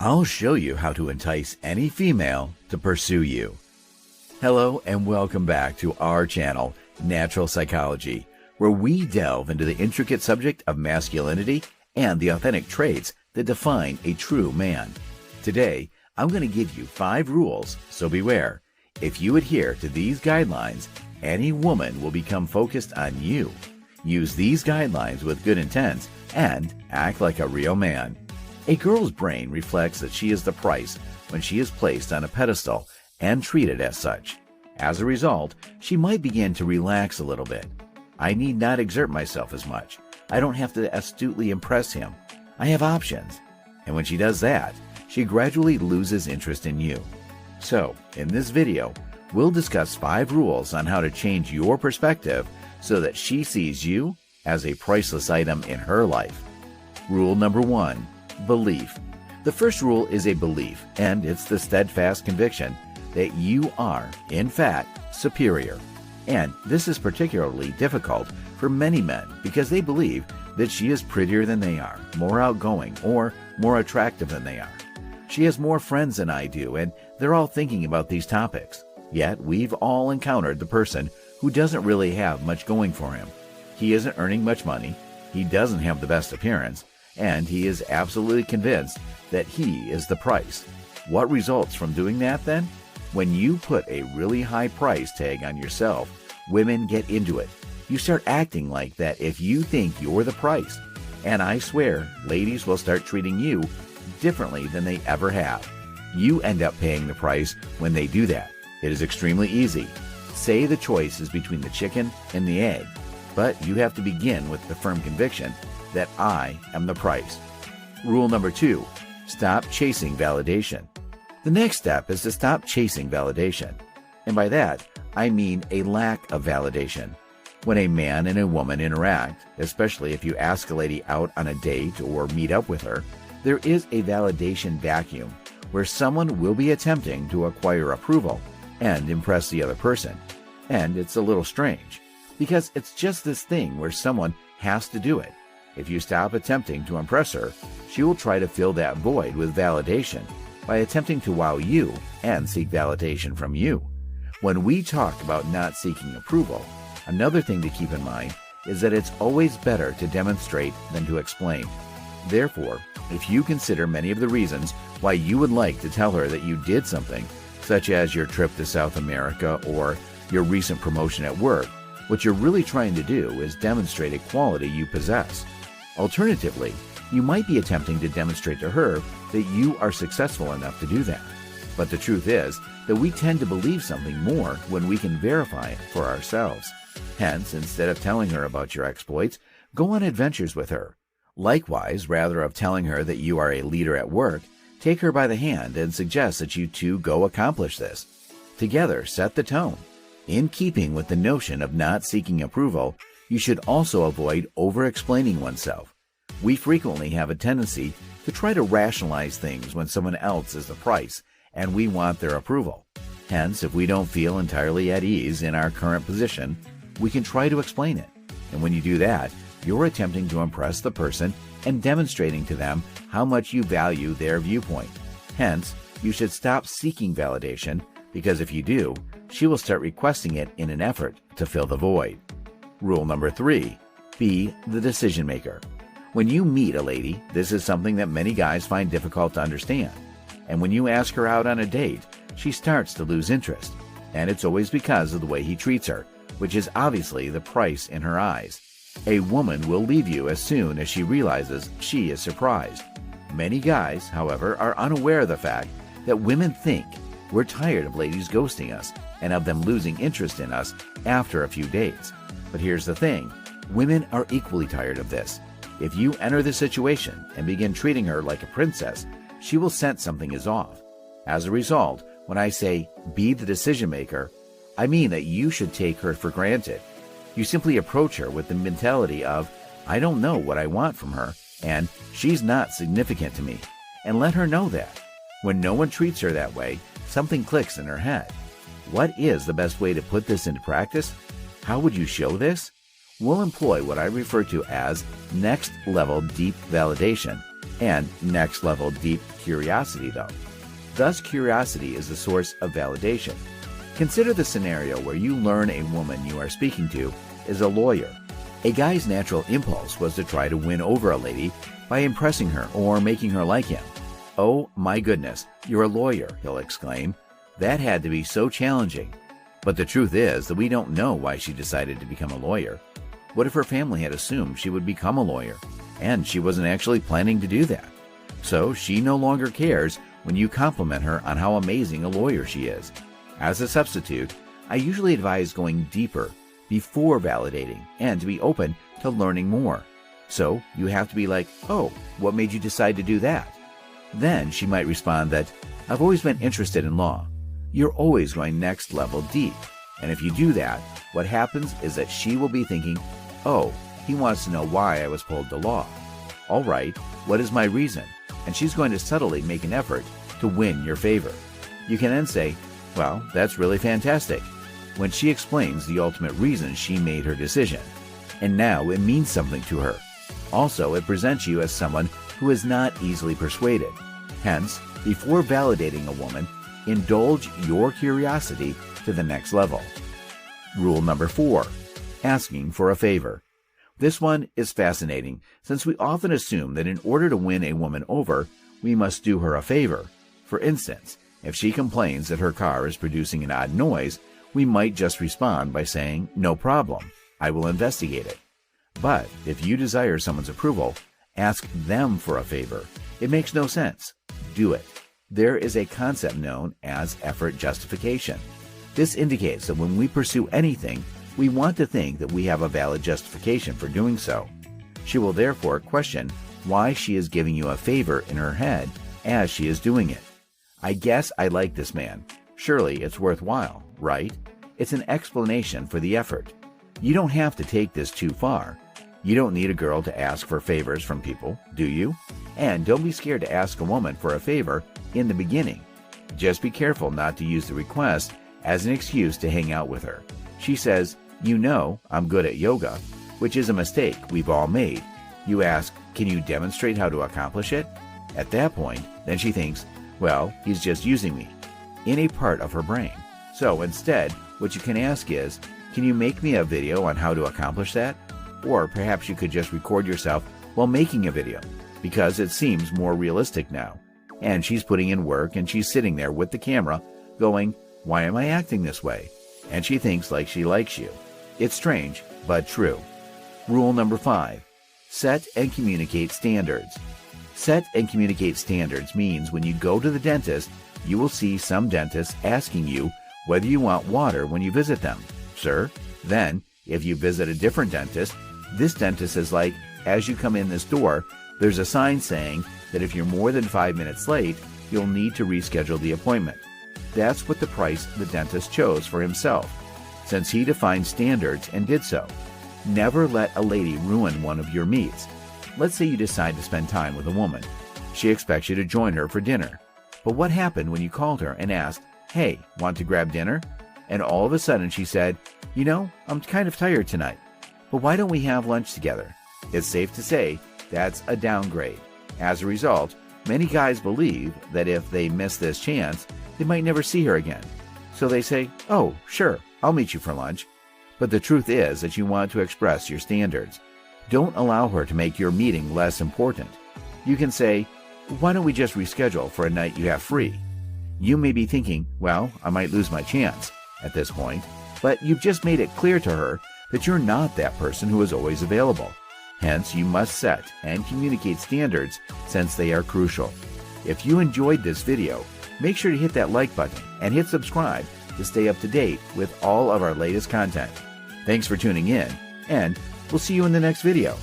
I'll show you how to entice any female to pursue you. Hello and welcome back to our channel, Natural Psychology, where we delve into the intricate subject of masculinity and the authentic traits that define a true man. Today, I'm going to give you 5 rules, so beware. If you adhere to these guidelines, any woman will become focused on you. Use these guidelines with good intent and act like a real man. A girl's brain reflects that she is the price when she is placed on a pedestal and treated as such. As a result, she might begin to relax a little bit. I need not exert myself as much. I don't have to astutely impress him. I have options. And when she does that, she gradually loses interest in you. So, in this video, we'll discuss 5 rules on how to change your perspective so that she sees you as a priceless item in her life. Rule number 1. Belief. The first rule is a belief, and it's the steadfast conviction that you are, in fact, superior. And this is particularly difficult for many men because they believe that she is prettier than they are, more outgoing, or more attractive than they are. She has more friends than I do, and they're all thinking about these topics. Yet we've all encountered the person who doesn't really have much going for him. He isn't earning much money, he doesn't have the best appearance, and he is absolutely convinced that he is the price. What results from doing that then? When you put a really high price tag on yourself, women get into it. You start acting like that if you think you're the price. And I swear, ladies will start treating you differently than they ever have. You end up paying the price when they do that. It is extremely easy. Say the choice is between the chicken and the egg, but you have to begin with the firm conviction that I am the price. Rule number 2, stop chasing validation. The next step is to stop chasing validation. And by that, I mean a lack of validation. When a man and a woman interact, especially if you ask a lady out on a date or meet up with her, there is a validation vacuum where someone will be attempting to acquire approval and impress the other person. And it's a little strange, because it's just this thing where someone has to do it. If you stop attempting to impress her, she will try to fill that void with validation by attempting to wow you and seek validation from you. When we talk about not seeking approval, another thing to keep in mind is that it's always better to demonstrate than to explain. Therefore, if you consider many of the reasons why you would like to tell her that you did something, such as your trip to South America or your recent promotion at work, what you're really trying to do is demonstrate a quality you possess. Alternatively, you might be attempting to demonstrate to her that you are successful enough to do that. But the truth is that we tend to believe something more when we can verify it for ourselves. Hence, instead of telling her about your exploits, go on adventures with her. Likewise, rather of telling her that you are a leader at work, take her by the hand and suggest that you two go accomplish this. Together, set the tone. In keeping with the notion of not seeking approval, you should also avoid over-explaining oneself. We frequently have a tendency to try to rationalize things when someone else is the price and we want their approval. Hence, if we don't feel entirely at ease in our current position, we can try to explain it. And when you do that, you're attempting to impress the person and demonstrating to them how much you value their viewpoint. Hence, you should stop seeking validation, because if you do, she will start requesting it in an effort to fill the void. Rule number 3, be the decision maker. When you meet a lady, this is something that many guys find difficult to understand. And when you ask her out on a date, she starts to lose interest. And it's always because of the way he treats her, which is obviously the price in her eyes. A woman will leave you as soon as she realizes she is surprised. Many guys, however, are unaware of the fact that women think we're tired of ladies ghosting us and of them losing interest in us after a few dates. But here's the thing, women are equally tired of this. If you enter the situation and begin treating her like a princess, she will sense something is off. As a result, when I say be the decision maker, I mean that you should take her for granted. You simply approach her with the mentality of, I don't know what I want from her, and she's not significant to me, and let her know that. When no one treats her that way, something clicks in her head. What is the best way to put this into practice? How would you show this? We'll employ what I refer to as next level deep validation, and next-level deep curiosity, though. Thus, curiosity is the source of validation. Consider the scenario where you learn a woman you are speaking to is a lawyer. A guy's natural impulse was to try to win over a lady by impressing her or making her like him. "Oh my goodness, you're a lawyer," he'll exclaim. "That had to be so challenging." But the truth is that we don't know why she decided to become a lawyer. What if her family had assumed she would become a lawyer, and she wasn't actually planning to do that? So she no longer cares when you compliment her on how amazing a lawyer she is. As a substitute, I usually advise going deeper before validating and to be open to learning more. So you have to be like, "Oh, what made you decide to do that?" Then she might respond that, "I've always been interested in law." You're always going next level deep. And if you do that, what happens is that she will be thinking, "Oh, he wants to know why I was pulled to law. All right, what is my reason?" And she's going to subtly make an effort to win your favor. You can then say, "Well, that's really fantastic," when she explains the ultimate reason she made her decision. And now it means something to her. Also, it presents you as someone who is not easily persuaded. Hence, before validating a woman, indulge your curiosity to the next level. Rule number 4, asking for a favor. This one is fascinating since we often assume that in order to win a woman over, we must do her a favor. For instance, if she complains that her car is producing an odd noise, we might just respond by saying, "No problem, I will investigate it." But if you desire someone's approval, ask them for a favor. It makes no sense. Do it. There is a concept known as effort justification. This indicates that when we pursue anything, we want to think that we have a valid justification for doing so. She will therefore question why she is giving you a favor in her head as she is doing it. "I guess I like this man. Surely it's worthwhile, right?" It's an explanation for the effort. You don't have to take this too far. You don't need a girl to ask for favors from people, do you? And don't be scared to ask a woman for a favor in the beginning. Just be careful not to use the request as an excuse to hang out with her. She says, "You know, I'm good at yoga," which is a mistake we've all made. You ask, "Can you demonstrate how to accomplish it?" At that point, then she thinks, "Well, he's just using me," in a part of her brain. So instead, what you can ask is, "Can you make me a video on how to accomplish that?" Or perhaps you could just record yourself while making a video, because it seems more realistic now. And she's putting in work and she's sitting there with the camera going, "Why am I acting this way?" And she thinks like she likes you. It's strange, but true. Rule number 5, set and communicate standards. Set and communicate standards means when you go to the dentist, you will see some dentists asking you whether you want water when you visit them. "Sir?" Then, if you visit a different dentist, this dentist is like, "As you come in this door, there's a sign saying that if you're more than 5 minutes late, you'll need to reschedule the appointment." That's what the price the dentist chose for himself, since he defined standards and did so. Never let a lady ruin one of your meets. Let's say you decide to spend time with a woman. She expects you to join her for dinner. But what happened when you called her and asked, "Hey, want to grab dinner?" And all of a sudden she said, "You know, I'm kind of tired tonight, but why don't we have lunch together?" It's safe to say that's a downgrade. As a result, many guys believe that if they miss this chance, they might never see her again. So they say, "Oh, sure, I'll meet you for lunch." But the truth is that you want to express your standards. Don't allow her to make your meeting less important. You can say, "Why don't we just reschedule for a night you have free?" You may be thinking, "Well, I might lose my chance," at this point, but you've just made it clear to her that you're not that person who is always available. Hence, you must set and communicate standards since they are crucial. If you enjoyed this video, make sure to hit that like button and hit subscribe to stay up to date with all of our latest content. Thanks for tuning in, and we'll see you in the next video.